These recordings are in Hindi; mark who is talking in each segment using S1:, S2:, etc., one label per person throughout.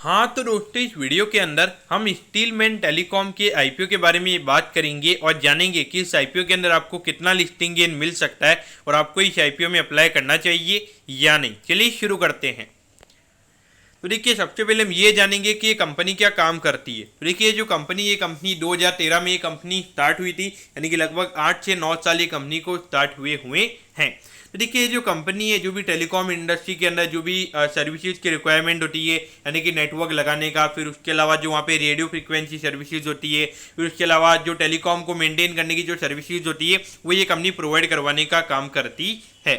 S1: हाँ तो दोस्तों, इस वीडियो के अंदर हम स्टीलमैन टेलीकॉम के आईपीओ के बारे में बात करेंगे और जानेंगे कि इस आईपीओ के अंदर आपको कितना लिस्टिंग गेन मिल सकता है और आपको इस आईपीओ में अप्लाई करना चाहिए या नहीं। चलिए शुरू करते हैं। तो देखिए, सबसे पहले हम ये जानेंगे कि ये कंपनी क्या काम करती है। तो देखिए, जो कंपनी 2013 में ये कंपनी स्टार्ट हुई थी, यानी कि लगभग 8 से 9 साल ये कंपनी को स्टार्ट हुए हैं। तो देखिए, ये जो कंपनी है, जो भी टेलीकॉम इंडस्ट्री के अंदर जो भी सर्विसेज की रिक्वायरमेंट होती है, यानी कि नेटवर्क लगाने का, फिर उसके अलावा जो वहाँ पे रेडियो फ्रिक्वेंसी सर्विसेज होती है, फिर उसके अलावा जो टेलीकॉम को मेंटेन करने की जो सर्विसेज होती है, वो ये कंपनी प्रोवाइड करवाने का काम करती है।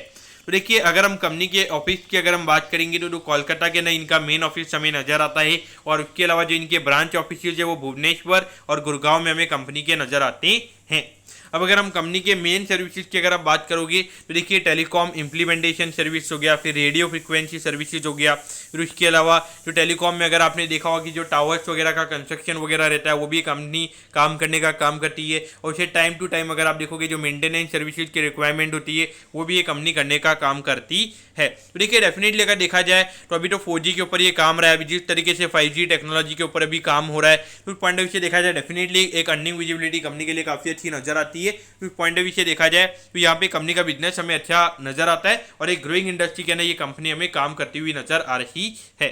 S1: तो देखिए, अगर हम कंपनी के ऑफिस की अगर हम बात करेंगे तो कोलकाता के अंदर इनका मेन ऑफिस हमें नजर आता है, और उसके अलावा जो इनके ब्रांच ऑफिस है वो भुवनेश्वर और गुड़गांव में हमें कंपनी के नजर आते हैं। अब अगर हम कंपनी के मेन सर्विसेज की अगर आप बात करोगे तो देखिए, टेलीकॉम इम्प्लीमेंटेशन सर्विस हो गया, फिर रेडियो फ्रिक्वेंसी सर्विसेज हो गया, फिर उसके अलावा जो टेलीकॉम में अगर आपने देखा होगा कि जो टावर्स वगैरह का कंस्ट्रक्शन वगैरह रहता है, वो भी कंपनी काम करने का काम करती है। और उसे टाइम टू टाइम अगर आप देखोगे जो मेंटेनेंस सर्विसेज की रिक्वायरमेंट होती है, वो भी ये कंपनी करने का काम करती है। तो देखिए, डेफिनेटली अगर देखा जाए तो अभी तो 4G के ऊपर ये काम रहा है, अभी जिस तरीके से 5G टेक्नोलॉजी के ऊपर अभी काम हो रहा है, तो उस पॉइंट ऑफ व्यू से देखा जाए डेफिनेटली एक अर्निंग विजिबिलिटी कंपनी के लिए काफ़ी अच्छी नजर आती है। तो पॉइंट ऑफ व्यू से देखा जाए तो यहाँ पे कंपनी का बिजनेस हमें अच्छा नजर आता है और एक ग्रोइंग इंडस्ट्री के अंदर ये कंपनी हमें काम करती हुई नजर आ रही है।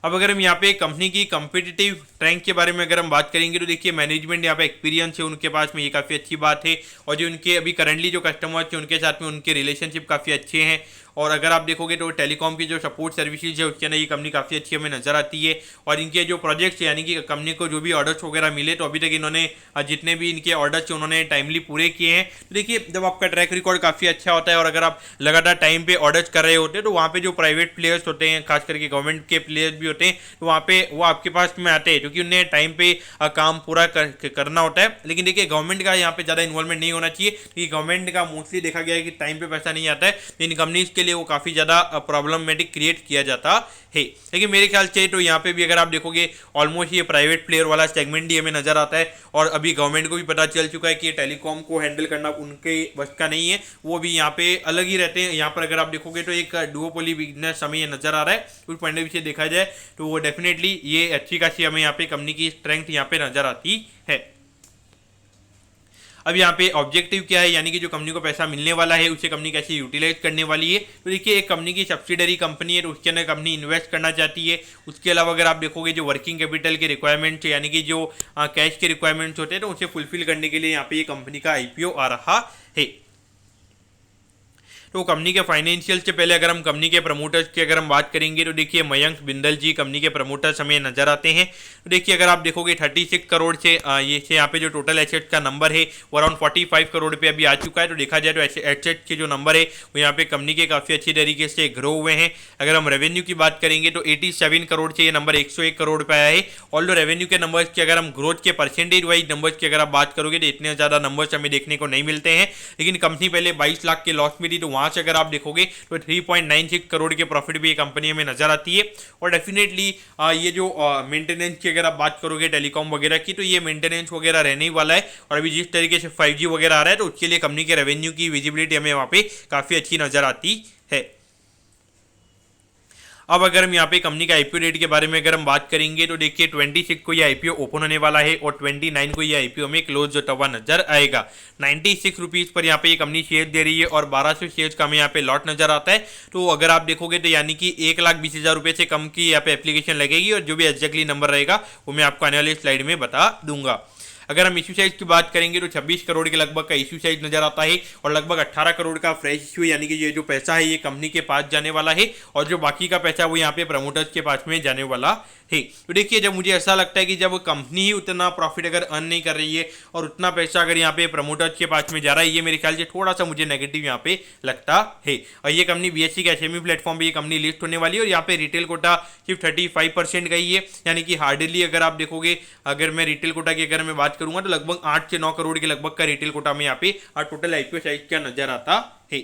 S1: अब अगर हम यहाँ पे कंपनी की कम्पिटिटिव रैंक के बारे में अगर हम बात करेंगे तो देखिए, मैनेजमेंट यहाँ पे एक्सपीरियंस है उनके पास में, ये काफ़ी अच्छी बात है। और जो उनके अभी करंटली जो कस्टमर्स हैं उनके साथ में उनके रिलेशनशिप काफ़ी अच्छे हैं। और अगर आप देखोगे तो टेलीकॉम की जो सपोर्ट सर्विसेज है उसके अंदर ये कंपनी काफ़ी अच्छी हमें नजर आती है। और इनके जो प्रोजेक्ट्स यानी कि कंपनी को जो भी ऑर्डर्स वगैरह मिले, तो अभी तक इन्होंने जितने भी इनके ऑर्डर्स हैं उन्होंने टाइमली पूरे किए हैं। तो देखिए, जब आपका ट्रैक रिकॉर्ड काफ़ी अच्छा होता है और अगर आप लगातार टाइम पे ऑर्डर्स कर रहे होते हैं, तो वहाँ पे जो प्राइवेट प्लेयर्स होते हैं, खास करके गवर्नमेंट के प्लेयर्स भी होते हैं, तो वहाँ पे वो आपके पास में आते हैं क्योंकि उन्हें टाइम पे काम पूरा करना होता है। लेकिन देखिए, गवर्नमेंट का यहाँ पे ज़्यादा इन्वॉल्वमेंट नहीं होना चाहिए, क्योंकि गवर्नमेंट का मोस्टली देखा गया है कि टाइम पे पैसा नहीं आता है, तो इन कंपनीज के लिए वो काफ़ी ज़्यादा प्रॉब्लमेटिक क्रिएट किया जाता है। लेकिन मेरे ख्याल से तो यहाँ पे भी अगर आप देखोगे ऑलमोस्ट ये प्राइवेट प्लेयर वाला सेगमेंट ही हमें नजर आता है। और अभी गवर्नमेंट को भी पता चल चुका है कि ये टेलीकॉम को हैंडल करना उनके बस का नहीं है, वो भी यहाँ पे अलग ही रहते हैं। यहाँ पर अगर आप देखोगे तो एक डुओपोली बिजनेस हमें ये नजर आ रहा है। उस पॉइंट ऑफ व्यू से देखा जाए तो वो डेफिनेटली ये अच्छी खासी हमें यहाँ पे कंपनी की स्ट्रेंथ यहाँ पे नजर आती है। अब यहाँ पे ऑब्जेक्टिव क्या है, यानी कि जो कंपनी को पैसा मिलने वाला है उसे कंपनी कैसे यूटिलाइज करने वाली है। तो देखिए, एक कंपनी की सब्सिडरी कंपनी है तो उसके अंदर कंपनी इन्वेस्ट करना चाहती है। उसके अलावा अगर आप देखोगे जो वर्किंग कैपिटल के रिक्वायरमेंट्स यानी कि जो कैश के रिक्वायरमेंट्स होते हैं, तो उसे फुलफिल करने के लिए यहाँ पे ये कंपनी का आईपीओ आ रहा है। तो कंपनी के फाइनेंशियल से पहले अगर हम कंपनी के प्रमोटर्स की अगर हम बात करेंगे तो देखिए, मयंक बिंदल जी कंपनी के प्रमोटर्स हमें नजर आते हैं। तो देखिए, अगर आप देखोगे 36 करोड़ से ये से यहाँ पे जो टोटल एसेट्स का नंबर है वो अराउंड 45 करोड़ पे अभी आ चुका है। तो देखा जाए तो एसेट्स के जो नंबर है वो यहाँ पे कंपनी के काफ़ी अच्छी तरीके से ग्रो हुए हैं। अगर हम रेवेन्यू की बात करेंगे तो 87 करोड़ से ये नंबर 101 करोड़ पे आया है। ऑल्दो रेवेन्यू के नंबर्स की अगर हम ग्रोथ के परसेंटेज वाइज नंबर्स की अगर आप बात करोगे तो इतने ज़्यादा नंबर्स हमें देखने को नहीं मिलते हैं। लेकिन कंपनी पहले 22 लाख के लॉस में थी, तो वहाँ से अगर आप देखोगे तो 3.96 करोड़ के प्रॉफिट भी ये कंपनी में नजर आती है। और डेफिनेटली ये जो मेंटेनेंस की अगर आप बात करोगे टेलीकॉम वगैरह की, तो ये मेंटेनेंस वगैरह रहने ही वाला है। और अभी जिस तरीके से 5G वगैरह आ रहा है, तो उसके लिए कंपनी के रेवेन्यू की विजिबिलिटी हमें वहाँ पे काफ़ी अच्छी नजर आती है। अब अगर हम यहाँ पे कंपनी का आईपीओ डेट के बारे में अगर हम बात करेंगे तो देखिए, 26 को ये आईपीओ ओपन होने वाला है और 29 को ये आईपीओ में क्लोज होता हुआ नजर आएगा। 96 रुपीज़ पर यहाँ पे ये कंपनी शेयर दे रही है और 1200 शेयर्स का हमें यहाँ पे लॉट नजर आता है। तो अगर आप देखोगे तो यानी कि 1,20,000 रुपये से कम की यहाँ पे एप्लीकेशन लगेगी, और जो भी एग्जैक्टली नंबर रहेगा वो मैं आपको आने वाली स्लाइड में बता दूंगा। अगर हम इश्यू साइज की बात करेंगे तो 26 करोड़ के लगभग का इश्यू साइज नजर आता है और लगभग 18 करोड़ का फ्रेश इश्यू, यानी कि ये जो पैसा है ये कंपनी के पास जाने वाला है और जो बाकी का पैसा वो यहाँ पे प्रमोटर्स के पास में जाने वाला है। तो देखिए, जब मुझे ऐसा लगता है कि जब कंपनी ही उतना प्रॉफिट अगर अर्न नहीं कर रही है और उतना पैसा अगर यहाँ पे प्रमोटर्स के पास में जा रहा है, ये मेरे ख्याल से थोड़ा सा मुझे नेगेटिव यहाँ पे लगता है। और ये कंपनी BSE के एसएमई प्लेटफॉर्म पे ये कंपनी लिस्ट होने वाली है और यहाँ पे रिटेल कोटा सिर्फ 35% का ही है, यानी कि हार्डली अगर आप देखोगे, अगर मैं रिटेल कोटा की अगर मैं बात करूंगा तो लगभग 8 से 9 करोड़ के लगभग का रिटेल कोटा में यहाँ पे टोटल आईपीओ साइज क्या नजर आता है।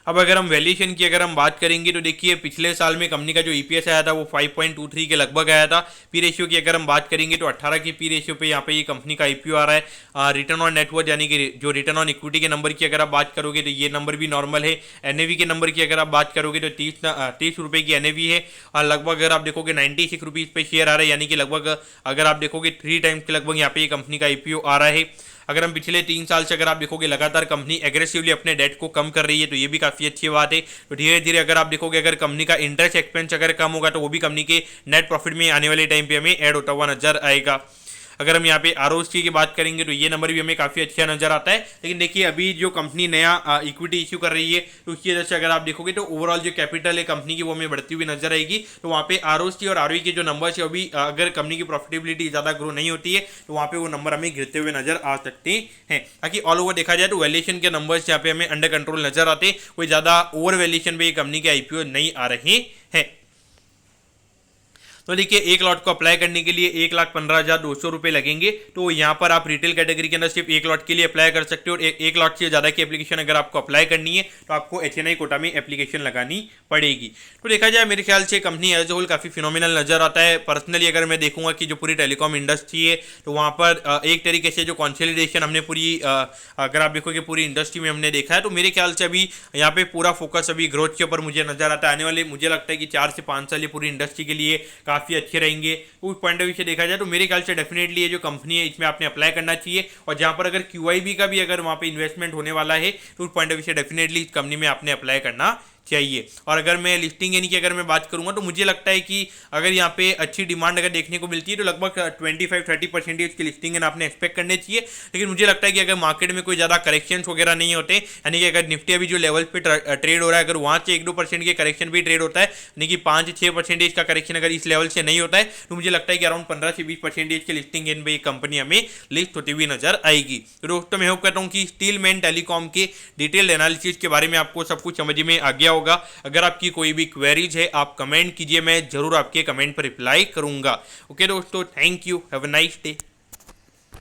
S1: अब अगर हम वैल्यूएशन की अगर हम बात करेंगे तो देखिए पिछले साल में कंपनी का जो ईपीएस आया था वो 5.23 के लगभग आया था। पी रेशियो की अगर हम बात करेंगे तो 18 की पी रेशियो पे यहाँ पे ये कंपनी का आईपीओ आ रहा है। रिटर्न ऑन नेटवर्थ यानी कि जो रिटर्न ऑन इक्विटी के नंबर की अगर आप बात करोगे तो ये नंबर भी नॉर्मल है। एनएवी के नंबर की अगर आप बात करोगे तो 30 रुपये की एनएवी है और लगभग अगर आप देखोगे 96 रुपीज़ पे शेयर आ रहा है, यानी कि लगभग अगर आप देखोगे 3 टाइम्स के लगभग यहाँ पे ये कंपनी का आईपीओ आ रहा है। अगर हम पिछले 3 साल से अगर आप देखोगे लगातार कंपनी एग्रेसिवली अपने डेट को कम कर रही है, तो ये भी काफ़ी अच्छी बात है। तो धीरे धीरे अगर आप देखोगे अगर कंपनी का इंटरेस्ट एक्सपेंस अगर कम होगा तो वो भी कंपनी के नेट प्रॉफिट में आने वाले टाइम पे हमें ऐड होता हुआ नजर आएगा। अगर हम यहाँ पे आरओसी की बात करेंगे तो ये नंबर भी हमें काफ़ी अच्छा नजर आता है। लेकिन देखिए अभी जो कंपनी नया इक्विटी इश्यू कर रही है तो उसकी वजह से अगर आप देखोगे तो ओवरऑल जो कैपिटल है कंपनी की वो हमें बढ़ती हुई नजर आएगी। तो वहाँ पे आरओसी और आरओई के जो नंबर्स है अभी अगर कंपनी की प्रॉफिटेबिलिटी ज़्यादा ग्रो नहीं होती है तो वहाँ पे वो नंबर हमें गिरते हुए नजर आ सकते हैं। बाकी ऑल ओवर देखा जाए तो वैल्यूएशन के नंबर्स यहाँ पे हमें अंडर कंट्रोल नजर आते, कोई ज़्यादा ओवर वैल्यूएशन पे कंपनी के आईपीओ नहीं आ रहे हैं। तो देखिए एक लॉट को अप्लाई करने के लिए 1,15,200 रुपये लगेंगे। तो यहाँ पर आप रिटेल कैटेगरी के अंदर सिर्फ एक लॉट के लिए अप्लाई कर सकते हो और एक लॉट से ज़्यादा की एप्लीकेशन अगर आपको अप्लाई करनी है तो आपको HNI कोटा में एप्लीकेशन लगानी पड़ेगी। तो देखा जाए मेरे ख्याल से कंपनी एज ए होल काफ़ी फिनोमिनल नजर आता है। पर्सनली अगर मैं देखूंगा कि जो पूरी टेलीकॉम इंडस्ट्री है तो वहाँ पर एक तरीके से जो कॉन्सोलिडेशन हमने पूरी अगर आप देखोगे पूरी इंडस्ट्री में हमने देखा है, तो मेरे ख्याल से अभी यहाँ पे पूरा फोकस अभी ग्रोथ के ऊपर मुझे नजर आता है। आने वाले मुझे लगता है कि 4 से 5 साल ये पूरी इंडस्ट्री के लिए काफ़ी अच्छे रहेंगे। उस पॉइंट ऑफ व्यू से देखा जाए तो मेरे ख्याल से डेफिनेटली ये जो कंपनी है इसमें आपने अप्लाई करना चाहिए। और जहां पर अगर QIB का भी अगर वहां पे इन्वेस्टमेंट होने वाला है तो उस पॉइंट ऑफ व्यू से डेफिनेटली इस कंपनी में आपने अप्लाई करना चाहिए। और अगर मैं लिस्टिंग यानी कि अगर मैं बात करूंगा तो मुझे लगता है कि अगर यहाँ पे अच्छी डिमांड अगर देखने को मिलती है तो लगभग 25-30% की लिस्टिंग आपने एक्सपेक्ट करने चाहिए। लेकिन मुझे लगता है कि अगर मार्केट में कोई ज़्यादा करेक्शंस वगैरह नहीं होते, यानी कि अगर निफ्टी अभी जो लेवल पे ट्रेड हो रहा है अगर वहाँ से 1-2% के करेक्शन भी ट्रेड होता है, यानी कि 5-6% का करेक्शन अगर इस लेवल से नहीं होता है तो मुझे लगता है कि अराउंड 15 से 20% की लिस्टिंग इन पे कंपनी हमें लिस्ट होती हुई नजर आएगी। तो दोस्तों मैं होप करता हूँ कि स्टीलमैन टेलीकॉम के डिटेल एनालिसिस के बारे में आपको सब कुछ समझ में आ गया होगा। अगर आपकी कोई भी क्वेरीज है आप कमेंट कीजिए, मैं जरूर आपके कमेंट पर रिप्लाई करूंगा। ओके दोस्तों, thank you, have a nice day.